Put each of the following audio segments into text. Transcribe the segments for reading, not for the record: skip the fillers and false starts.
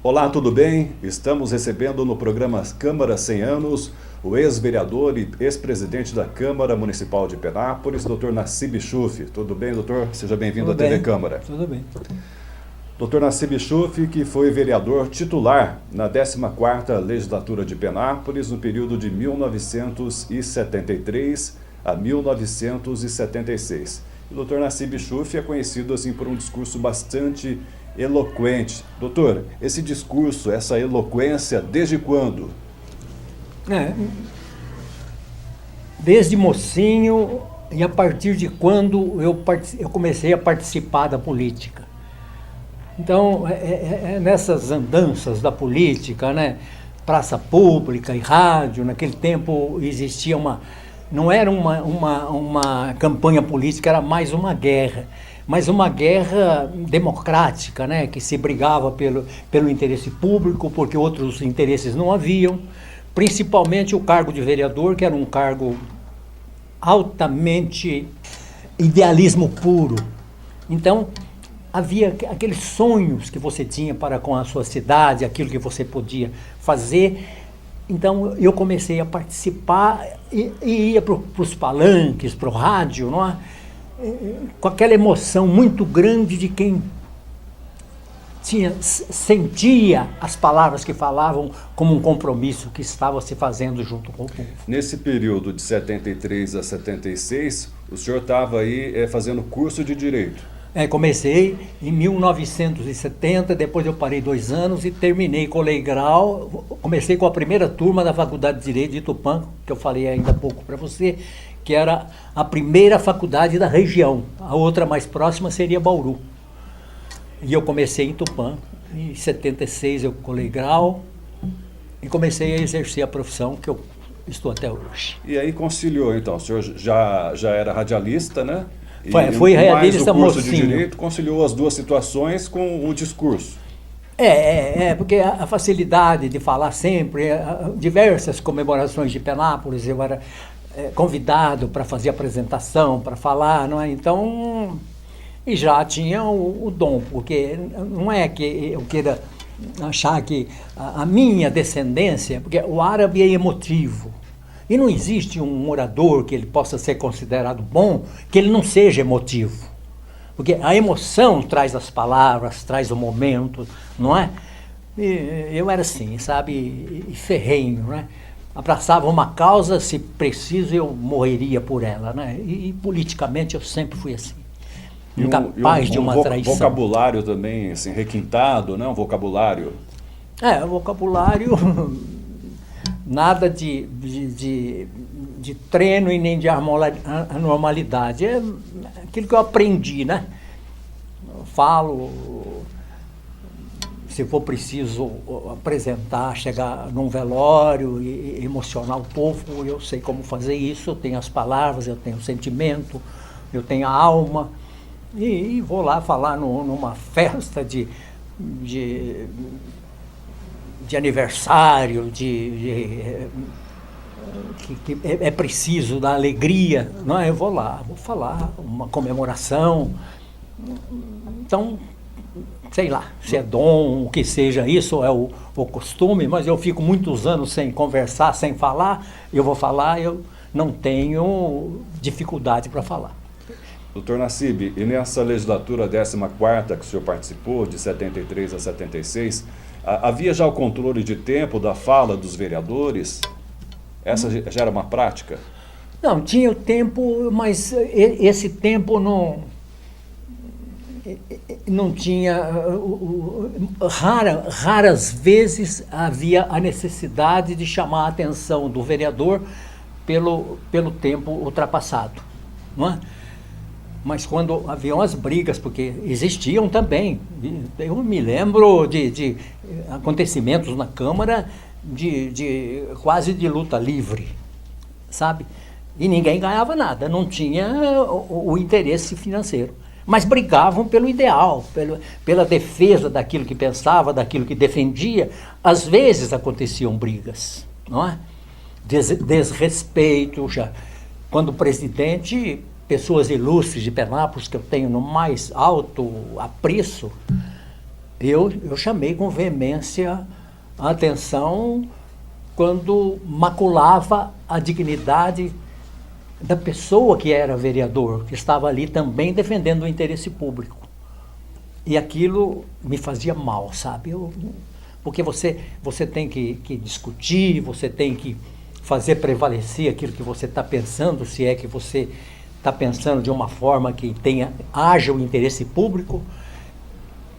Olá, tudo bem? Estamos recebendo no programa Câmara 100 Anos o ex-vereador e ex-presidente da Câmara Municipal de Penápolis, Dr. Nassib Chouf. Tudo bem, doutor? Seja bem-vindo à TV Câmara. Tudo bem. Dr. Nassib Chouf, que foi vereador titular na 14ª Legislatura de Penápolis no período de 1973 a 1976. O Dr. Nassib Chouf é conhecido assim por um discurso bastante eloquente. Doutor, esse discurso, essa eloquência, desde quando? Desde mocinho e a partir de quando eu comecei a participar da política. Então, nessas andanças da política, né? Praça pública e rádio, naquele tempo existia não era uma campanha política, era mais uma guerra. Mas uma guerra democrática, né? Que se brigava pelo interesse público, porque outros interesses não haviam. Principalmente o cargo de vereador, que era um cargo altamente idealismo puro. Então, havia aqueles sonhos que você tinha para com a sua cidade, aquilo que você podia fazer. Então, eu comecei a participar e ia para os palanques, para o rádio, não é? Com aquela emoção muito grande de quem sentia as palavras que falavam como um compromisso que estava se fazendo junto com o povo. Nesse período de 73 a 76, o senhor estava aí fazendo curso de Direito. Comecei em 1970, depois eu parei 2 anos e terminei colegial. Comecei com a primeira turma da Faculdade de Direito de Tupã, que eu falei ainda há pouco para você, que era a primeira faculdade da região. A outra mais próxima seria Bauru. E eu comecei em Tupã. Em 76 eu colegial e comecei a exercer a profissão que eu estou até hoje. E aí conciliou, então, o senhor já era radialista, né? Fui radialista mocinho. Mais o curso de Direito, conciliou as duas situações com o discurso. Porque a facilidade de falar sempre, diversas comemorações de Penápolis, eu era convidado para fazer apresentação, para falar, não é? Então, e já tinha o dom, porque não é que eu queira achar que a minha descendência, porque o árabe é emotivo, e não existe um orador que ele possa ser considerado bom, que ele não seja emotivo, porque a emoção traz as palavras, traz o momento, não é? E eu era assim, sabe, e ferrenho, né? Abraçava uma causa, se preciso eu morreria por ela, né? E politicamente eu sempre fui assim, incapaz de uma traição. Vocabulário também, assim, requintado, né? Um vocabulário. Vocabulário, nada de treino e nem de anormalidade. É aquilo que eu aprendi, né? Eu falo, se for preciso apresentar, chegar num velório e emocionar o povo, eu sei como fazer isso, eu tenho as palavras, eu tenho o sentimento, eu tenho a alma, e vou lá falar numa festa de aniversário, que é preciso da alegria, não é? Eu vou lá, vou falar, uma comemoração. Então, sei lá, se é dom, o que seja isso, é o costume, mas eu fico muitos anos sem conversar, sem falar, eu vou falar, eu não tenho dificuldade para falar. Doutor Nassib, e nessa legislatura 14ª que o senhor participou, de 73 a 76, havia já o controle de tempo da fala dos vereadores? Essa já era uma prática? Não, tinha o tempo, mas esse tempo não tinha, raras vezes havia a necessidade de chamar a atenção do vereador pelo tempo ultrapassado, não é? Mas quando haviam as brigas, porque existiam também, eu me lembro de acontecimentos na Câmara quase de luta livre, sabe? E ninguém ganhava nada, não tinha o interesse financeiro. Mas brigavam pelo ideal, pela defesa daquilo que pensava, daquilo que defendia. Às vezes aconteciam brigas, não é? Desrespeito, já. Quando o presidente, pessoas ilustres de Penápolis, que eu tenho no mais alto apreço, Eu chamei com veemência a atenção quando maculava a dignidade da pessoa que era vereador, que estava ali também defendendo o interesse público. E aquilo me fazia mal, sabe? Porque você tem que discutir, você tem que fazer prevalecer aquilo que você está pensando, se é que você está pensando de uma forma que haja o interesse público,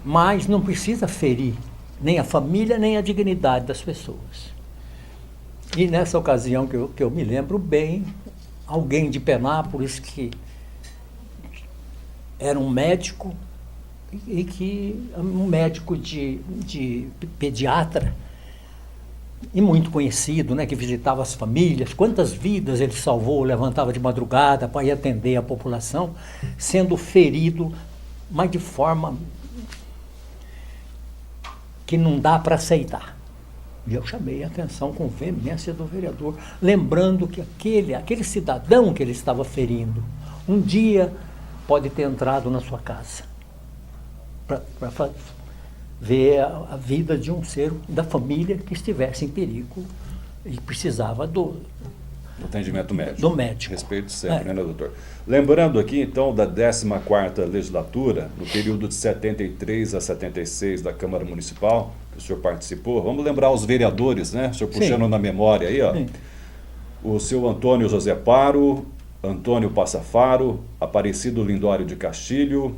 mas não precisa ferir nem a família, nem a dignidade das pessoas. E nessa ocasião que eu me lembro bem, alguém de Penápolis que era um médico, um médico de pediatra, e muito conhecido, né, que visitava as famílias, quantas vidas ele salvou, levantava de madrugada para ir atender a população, sendo ferido, mas de forma que não dá para aceitar. E eu chamei a atenção com veemência do vereador, lembrando que aquele cidadão que ele estava ferindo, um dia pode ter entrado na sua casa para ver a vida de um ser da família que estivesse em perigo e precisava do atendimento médico. Do médico. Respeito sempre, né, doutor? Lembrando aqui, então, da 14ª legislatura, no período de 73 a 76 da Câmara Municipal, que o senhor participou. Vamos lembrar os vereadores, né? O senhor puxando na memória aí, ó. Sim. O seu Antônio José Paro, Antônio Passafaro, Aparecido Lindório de Castilho,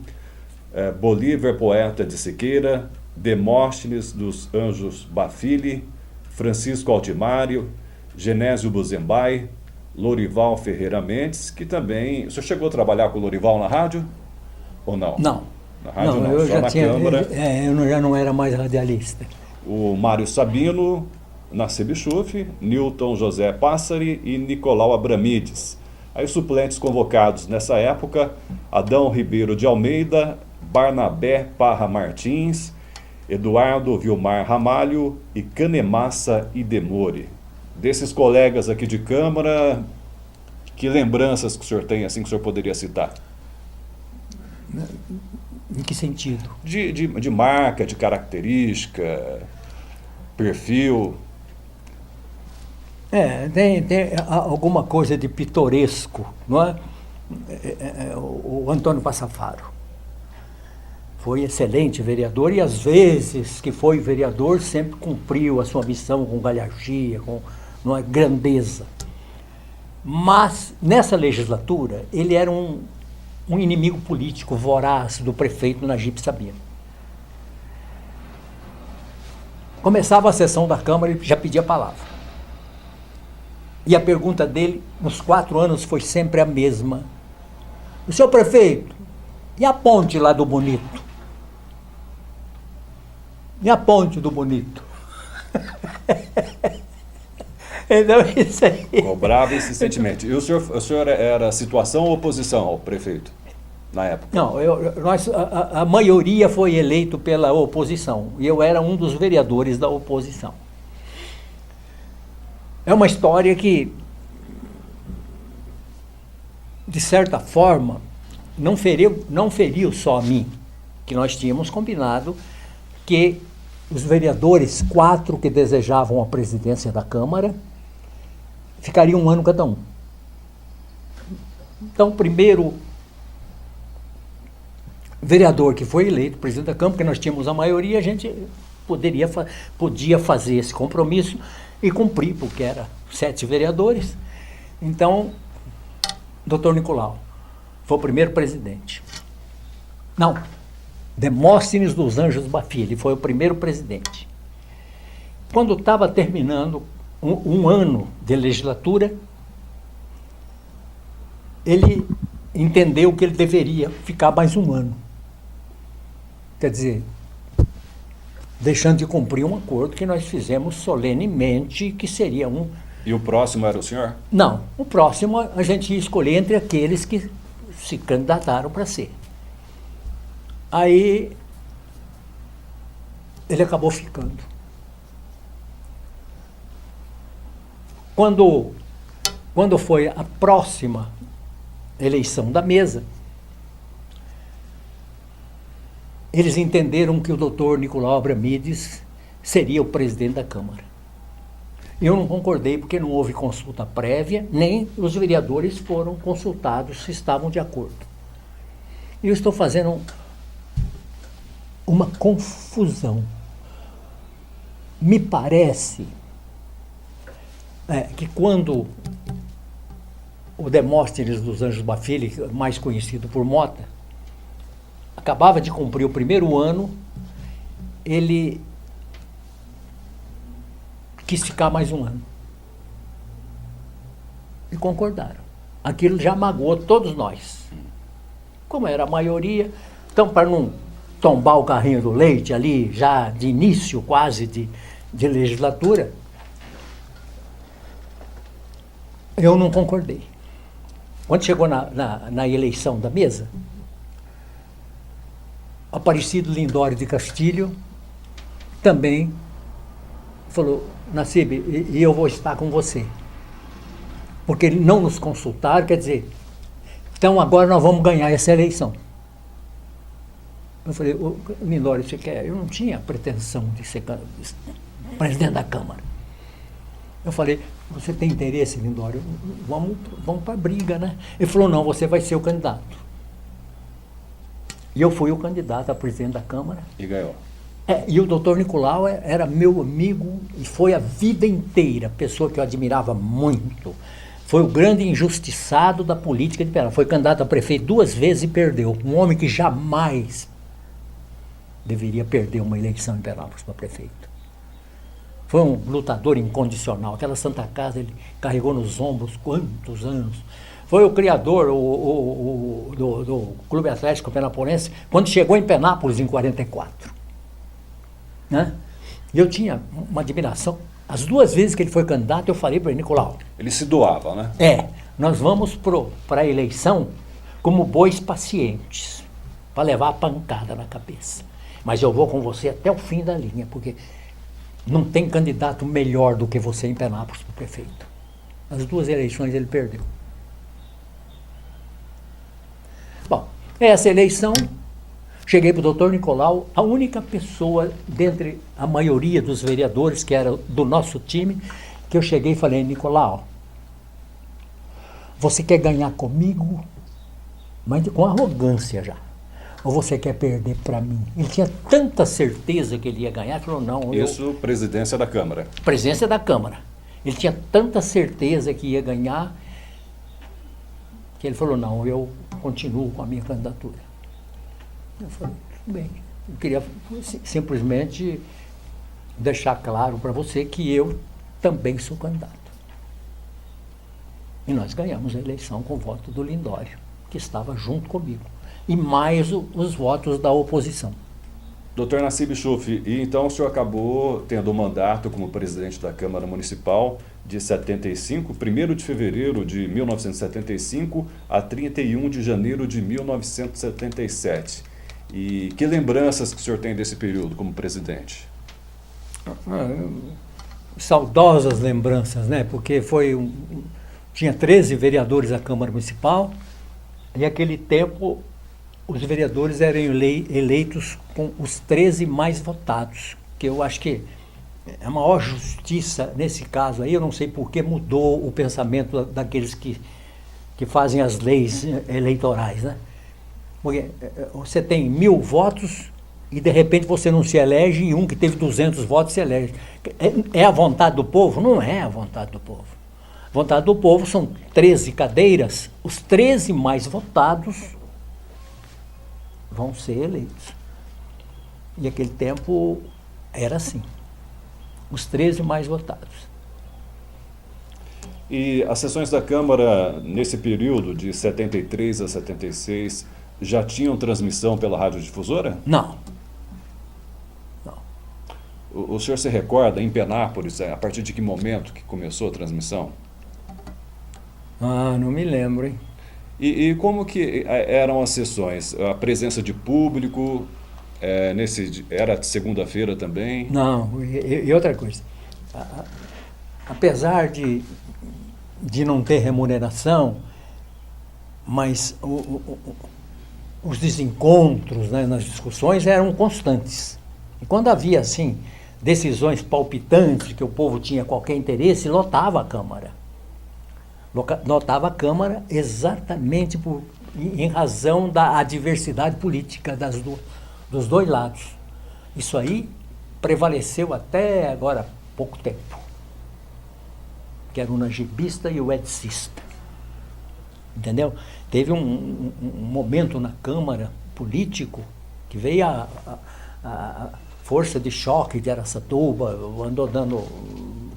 Bolívar Poeta de Siqueira, Demóstenes dos Anjos Bafili, Francisco Altimário, Genésio Buzembai, Lorival Ferreira Mendes, que também... O senhor chegou a trabalhar com o Lorival na rádio? Ou não? Não. Na rádio não, eu só na Câmara. Eu já não era mais radialista. O Mário Sabino, Nasci Bichuf, Newton José Passari e Nicolau Abramides. Aí os suplentes convocados nessa época, Adão Ribeiro de Almeida, Barnabé Parra Martins, Eduardo Vilmar Ramalho e Canemassa Idemore. Desses colegas aqui de Câmara, que lembranças que o senhor tem, assim, que o senhor poderia citar? Em que sentido? De marca, de característica, perfil. Tem alguma coisa de pitoresco, não é? O Antônio Passafaro foi excelente vereador e, às vezes que foi vereador, sempre cumpriu a sua missão com galhardia, com uma grandeza. Mas, nessa legislatura, ele era um inimigo político voraz do prefeito Najib Sabino. Começava a sessão da Câmara, ele já pedia a palavra. E a pergunta dele, nos 4 anos, foi sempre a mesma. O senhor prefeito, e a ponte lá do Bonito? E a ponte do Bonito? Então, isso aí. Cobrava insistentemente. E o senhor era situação ou oposição ao prefeito, na época? Não, a maioria foi eleito pela oposição. E eu era um dos vereadores da oposição. É uma história que, de certa forma, não feriu só a mim, que nós tínhamos combinado que os vereadores, 4 que desejavam a presidência da Câmara, ficariam 1 ano cada um. Então, o primeiro vereador que foi eleito presidente da Câmara, porque nós tínhamos a maioria, a gente podia fazer esse compromisso e cumprir, porque era 7 vereadores. Então, doutor Nicolau foi o primeiro presidente. Não, Demóstenes dos Anjos Bafili foi o primeiro presidente. Quando estava terminando um ano de legislatura, ele entendeu que ele deveria ficar mais 1 ano. Quer dizer, deixando de cumprir um acordo que nós fizemos solenemente, que seria um... E o próximo era o senhor? Não, o próximo a gente ia escolher entre aqueles que se candidataram para ser. Aí ele acabou ficando. Quando foi a próxima eleição da mesa, eles entenderam que o doutor Nicolau Abramides seria o presidente da Câmara. Eu não concordei porque não houve consulta prévia, nem os vereadores foram consultados se estavam de acordo. E eu estou fazendo uma confusão. Me parece que quando o Demóstenes dos Anjos Bafile, mais conhecido por Mota, acabava de cumprir o primeiro ano, ele quis ficar mais um ano. E concordaram. Aquilo já magoou todos nós. Como era a maioria, então para não tombar o carrinho do leite ali, já de início quase de legislatura, eu não concordei. Quando chegou na eleição da mesa, Aparecido Lindório de Castilho também falou: Nassib, e eu vou estar com você. Porque não nos consultaram, quer dizer, então agora nós vamos ganhar essa eleição. Eu falei: Lindório, você quer? Eu não tinha pretensão de ser presidente da Câmara. Eu falei: você tem interesse, Lindório? Vamos para a briga, né? Ele falou: não, você vai ser o candidato. E eu fui o candidato a presidente da Câmara. E ganhou. E o doutor Nicolau era meu amigo e foi a vida inteira, pessoa que eu admirava muito. Foi o grande injustiçado da política de Penápolis. Foi candidato a prefeito 2 vezes e perdeu. Um homem que jamais deveria perder uma eleição em Penápolis para prefeito. Foi um lutador incondicional. Aquela Santa Casa ele carregou nos ombros quantos anos. Foi o criador do Clube Atlético Penapolense quando chegou em Penápolis em 44. Né? E eu tinha uma admiração. As 2 vezes que ele foi candidato, eu falei para ele: Nicolau, Ele se doava, né? nós vamos para a eleição como bois pacientes, para levar a pancada na cabeça. Mas eu vou com você até o fim da linha, porque não tem candidato melhor do que você em Penápolis para prefeito. As 2 eleições ele perdeu. Bom, essa eleição, cheguei para o doutor Nicolau, a única pessoa dentre a maioria dos vereadores que era do nosso time, que eu cheguei e falei: Nicolau, você quer ganhar comigo, mas com arrogância já, ou você quer perder para mim? Ele tinha tanta certeza que ele ia ganhar, ele falou: não. Isso, presidência da Câmara. Presidência da Câmara. Ele tinha tanta certeza que ia ganhar, que ele falou: não, eu continuo com a minha candidatura. Eu falei: tudo bem. Eu queria simplesmente deixar claro para você que eu também sou candidato. E nós ganhamos a eleição com o voto do Lindório, que estava junto comigo, e mais os votos da oposição. Doutor Nassib Schuff, e então o senhor acabou tendo o mandato como presidente da Câmara Municipal de 75, 1º de fevereiro de 1975 a 31 de janeiro de 1977. E que lembranças que o senhor tem desse período como presidente? Saudosas lembranças, né? Porque tinha 13 vereadores à Câmara Municipal, e naquele tempo os vereadores eram eleitos com os 13 mais votados, que eu acho que é a maior justiça nesse caso aí. Eu não sei por que mudou o pensamento daqueles que fazem as leis eleitorais, né? Porque você tem 1000 votos e de repente você não se elege, e um que teve 200 votos se elege. É a vontade do povo? Não é a vontade do povo. A vontade do povo são 13 cadeiras, os 13 mais votados vão ser eleitos. E naquele tempo era assim, os 13 mais votados. E as sessões da Câmara, nesse período de 73 a 76, já tinham transmissão pela radiodifusora? Não. O senhor se recorda, em Penápolis, a partir de que momento que começou a transmissão? Não me lembro, hein? E como que eram as sessões? A presença de público, era segunda-feira também? Não, e outra coisa. Apesar de não ter remuneração, mas os desencontros, né, nas discussões eram constantes. E quando havia, assim, decisões palpitantes, que o povo tinha qualquer interesse, lotava a Câmara. Lotava a Câmara exatamente em razão da adversidade política dos dois lados. Isso aí prevaleceu até agora há pouco tempo, que era o nagibista e o edicista. Entendeu? Teve um momento na Câmara político que veio a força de choque de Araçatuba, andou dando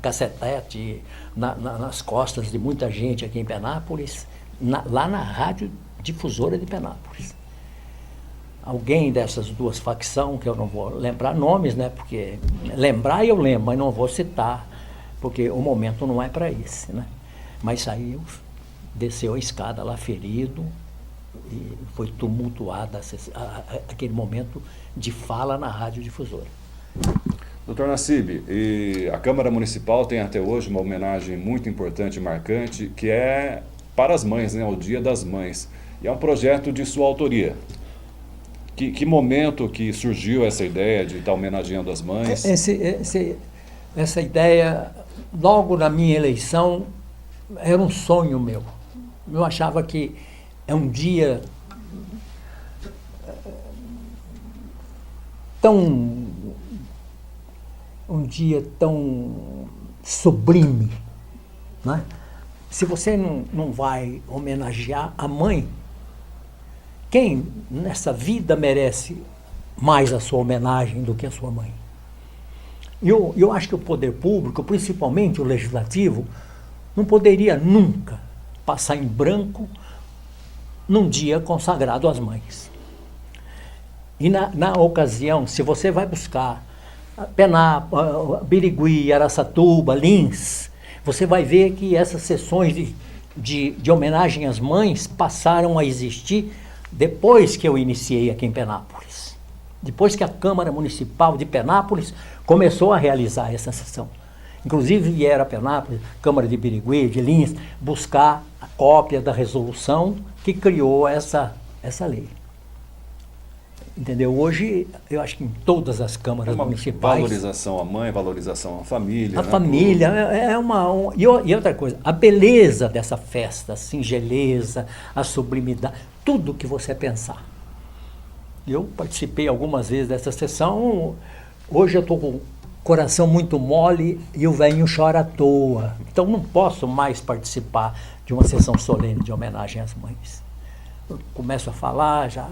cacetete nas costas de muita gente aqui em Penápolis, lá na rádio difusora de Penápolis. Alguém dessas duas facções, que eu não vou lembrar nomes, né? Porque lembrar eu lembro, mas não vou citar, porque o momento não é para isso, né? Mas saiu, desceu a escada lá ferido e foi tumultuada aquele momento de fala na rádio difusora. Doutor Nassib, e a Câmara Municipal tem até hoje uma homenagem muito importante e marcante, que é para as mães, né? O Dia das Mães. E é um projeto de sua autoria. Que momento que surgiu essa ideia de estar homenageando as mães? Essa ideia, logo na minha eleição, era um sonho meu. Eu achava que é um dia tão sublime, né? Se você não vai homenagear a mãe, quem nessa vida merece mais a sua homenagem do que a sua mãe? Eu acho que o poder público, principalmente o legislativo, não poderia nunca passar em branco num dia consagrado às mães. E na ocasião, se você vai buscar Penápolis, Birigui, Araçatuba, Lins, você vai ver que essas sessões de homenagem às mães passaram a existir depois que eu iniciei aqui em Penápolis. Depois que a Câmara Municipal de Penápolis começou a realizar essa sessão. Inclusive vieram a Penápolis, Câmara de Birigui, de Lins, buscar a cópia da resolução que criou essa lei. Entendeu? Hoje, eu acho que em todas as câmaras municipais... Valorização à mãe, valorização à família. A família e outra coisa, a beleza dessa festa, a singeleza, a sublimidade, tudo que você pensar. Eu participei algumas vezes dessa sessão, hoje eu estou com o coração muito mole e o velhinho chora à toa. Então não posso mais participar de uma sessão solene de homenagem às mães. Eu começo a falar já...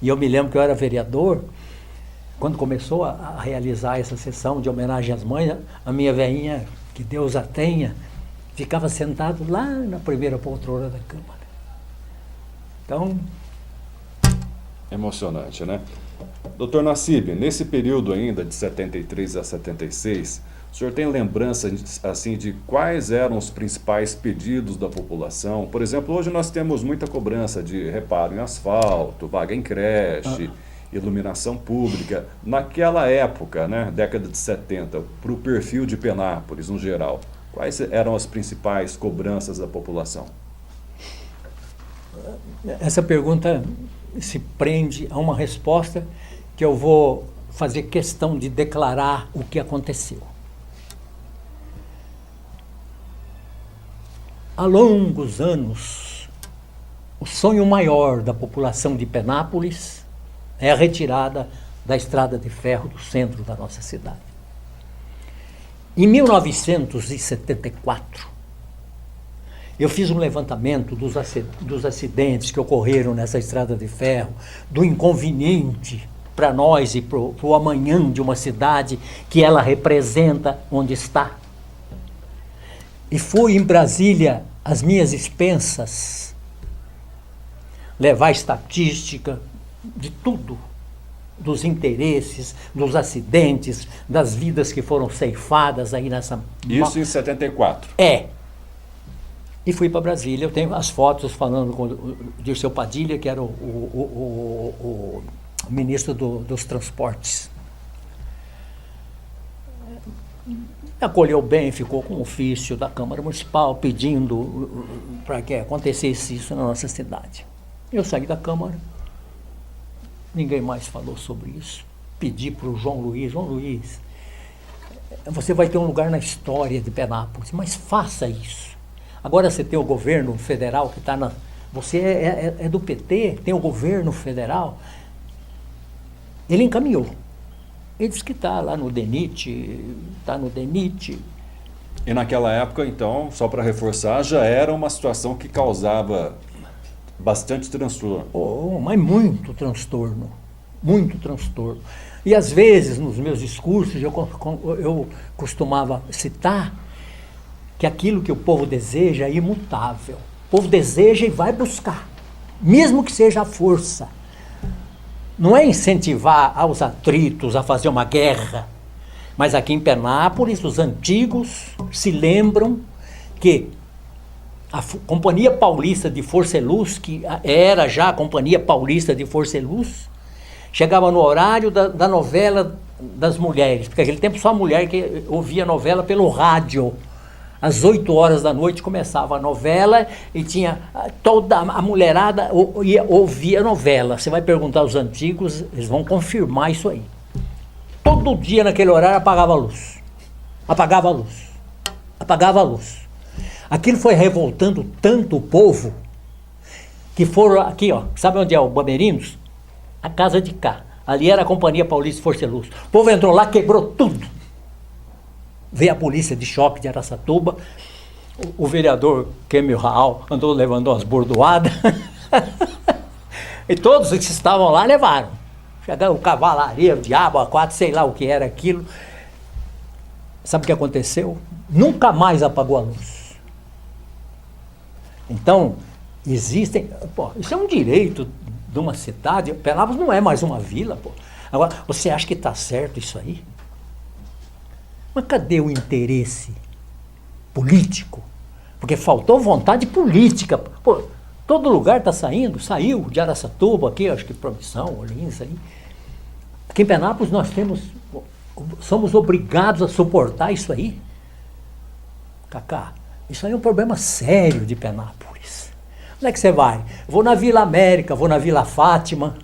E eu me lembro que eu era vereador, quando começou a realizar essa sessão de homenagem às mães, a minha velhinha, que Deus a tenha, ficava sentado lá na primeira poltrona da Câmara. Então... Emocionante, né? Doutor Nassib, nesse período ainda de 73 a 76, o senhor tem lembrança assim, de quais eram os principais pedidos da população? Por exemplo, hoje nós temos muita cobrança de reparo em asfalto, vaga em creche, iluminação pública. Naquela época, né, década de 70, para o perfil de Penápolis, no geral, quais eram as principais cobranças da população? Essa pergunta se prende a uma resposta que eu vou fazer questão de declarar o que aconteceu. Há longos anos, o sonho maior da população de Penápolis é a retirada da estrada de ferro do centro da nossa cidade. Em 1974, eu fiz um levantamento dos acidentes que ocorreram nessa estrada de ferro, do inconveniente para nós e para o amanhã de uma cidade que ela representa onde está. E fui em Brasília, às minhas expensas, levar estatística de tudo, dos interesses, dos acidentes, das vidas que foram ceifadas aí nessa... Isso em 74? É. E fui para Brasília, eu tenho as fotos falando com o Dirceu Padilha, que era o ministro dos transportes. Acolheu bem, ficou com o ofício da Câmara Municipal pedindo para que acontecesse isso na nossa cidade. Eu saí da Câmara, ninguém mais falou sobre isso. Pedi para o João Luiz, você vai ter um lugar na história de Penápolis, mas faça isso. Agora você tem o governo federal que está na... Você é do PT, tem o governo federal. Ele encaminhou. Ele disse que está lá no DENIT, está no DENIT. E naquela época, então, só para reforçar, já era uma situação que causava bastante transtorno. Oh, mas muito transtorno, muito transtorno. E às vezes, nos meus discursos, eu costumava citar que aquilo que o povo deseja é imutável. O povo deseja e vai buscar, mesmo que seja a força. Não é incentivar aos atritos, a fazer uma guerra. Mas aqui em Penápolis, os antigos se lembram que a Companhia Paulista de Força e Luz, que era já a Companhia Paulista de Força e Luz, chegava no horário da novela das mulheres, porque naquele tempo só a mulher que ouvia a novela pelo rádio. Às 8 horas da noite começava a novela e tinha toda a mulherada ouvia a novela. Você vai perguntar aos antigos, eles vão confirmar isso aí. Todo dia naquele horário apagava a luz. Apagava a luz. Apagava a luz. Aquilo foi revoltando tanto o povo que foram aqui, ó, sabe onde é o Bamerinos? A casa de cá. Ali era a Companhia Paulista de Força e Luz. O povo entrou lá, quebrou tudo. Veio a polícia de choque de Araçatuba. O vereador Kemil Raal andou levando umas bordoadas. E todos que estavam lá levaram. Chegou cavalaria, o diabo, a quatro, sei lá o que era aquilo. Sabe o que aconteceu? Nunca mais apagou a luz. Então, existem... Pô, isso é um direito de uma cidade. Penápolis não é mais uma vila, pô. Agora, você acha que está certo isso aí? Mas cadê o interesse político? Porque faltou vontade política. Pô, todo lugar está saindo. Saiu de Araçatuba aqui, acho que Promissão, Olins aí. Aqui em Penápolis nós somos obrigados a suportar isso aí. Cacá, isso aí é um problema sério de Penápolis. Onde é que você vai? Vou na Vila América, vou na Vila Fátima.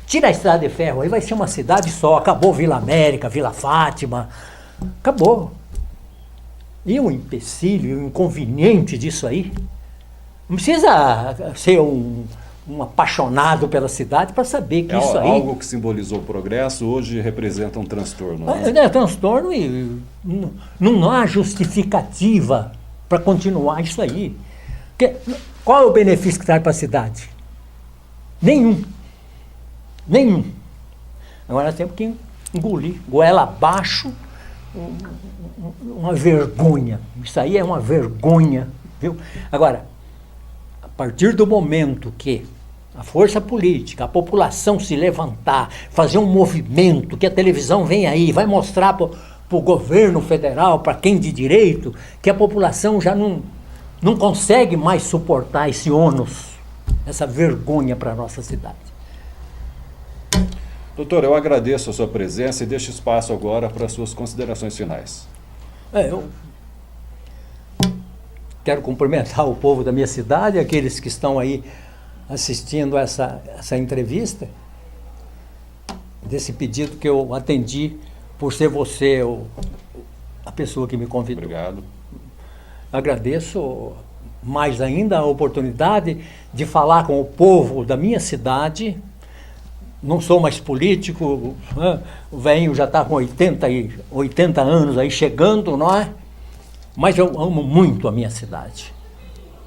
Tira a estrada de ferro, aí vai ser uma cidade só. Acabou Vila América, Vila Fátima. Acabou. E o empecilho, o inconveniente disso aí, não precisa ser um apaixonado pela cidade para saber que isso aí... Algo que simbolizou o progresso, hoje representa um transtorno. Né? É transtorno e não há justificativa para continuar isso aí. Porque, qual é o benefício que traz para a cidade? Nenhum. Nenhum. Agora nós temos que engolir, goela abaixo, uma vergonha. Isso aí é uma vergonha, viu? Agora, a partir do momento que a força política, a população se levantar, fazer um movimento, que a televisão vem aí, vai mostrar para o governo federal, para quem de direito, que a população já não consegue mais suportar esse ônus, essa vergonha para a nossa cidade. Doutor, eu agradeço a sua presença e deixo espaço agora para as suas considerações finais. Eu quero cumprimentar o povo da minha cidade, aqueles que estão aí assistindo essa entrevista, desse pedido que eu atendi por ser você a pessoa que me convidou. Obrigado. Agradeço mais ainda a oportunidade de falar com o povo da minha cidade. Não sou mais político, né? O velhinho já está com 80 anos aí chegando, não é? Mas eu amo muito a minha cidade.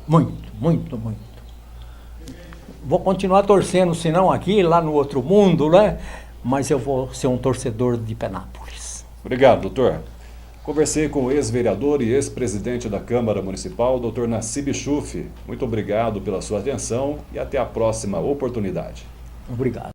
Muito, muito, muito. Vou continuar torcendo, se não aqui, lá no outro mundo, né? Mas eu vou ser um torcedor de Penápolis. Obrigado, doutor. Conversei com o ex-vereador e ex-presidente da Câmara Municipal, doutor Nassib Chuf. Muito obrigado pela sua atenção e até a próxima oportunidade. Obrigado.